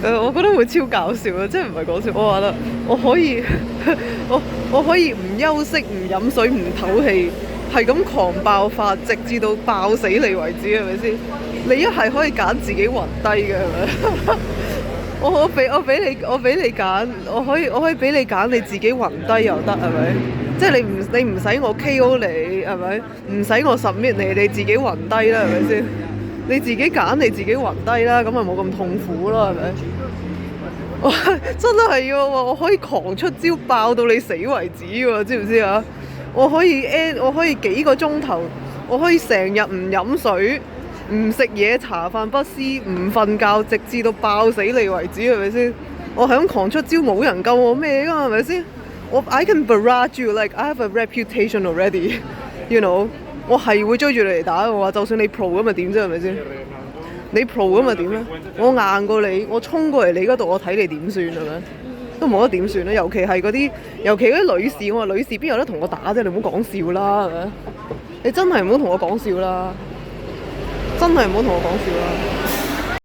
我覺得會超搞笑啊！即係唔係講笑，我話啦，我可以我可以唔休息、唔飲水、唔唞氣，係咁狂爆發，直至到爆死你為止，係咪先？你一係可以揀自己暈低嘅，係咪？我俾你揀，我可以俾你揀，你自己暈低又得，係咪？即係你唔使我 KO 你，係咪？唔使我 submit 你，你自己暈低啦，係咪先？你自己揀你自己暈低啦，咁咪冇咁痛苦咯，係咪？我真係喎，我可以狂出招爆到你死為止喎，知唔知啊？我可以幾個鐘頭，我可以成日唔飲水、唔食嘢、茶飯不思、唔瞓覺，直至到爆死你為止，係咪先？我係咁狂出招，冇人救我咩㗎，係咪先？I can barrage you like I have a reputation already, you know。我係會追住你嚟打嘅話，就算你 pro 咁咪點啫，係咪先？你 pro 咁咪點咧？我硬過你，我衝過嚟你嗰度，我睇你點算係咪？都冇得點算咧。尤其係嗰啲女士，我話女士邊有得同我打啫？你唔好講笑啦，係咪？你真係唔好同我講笑啦！真係唔好同我講笑啦！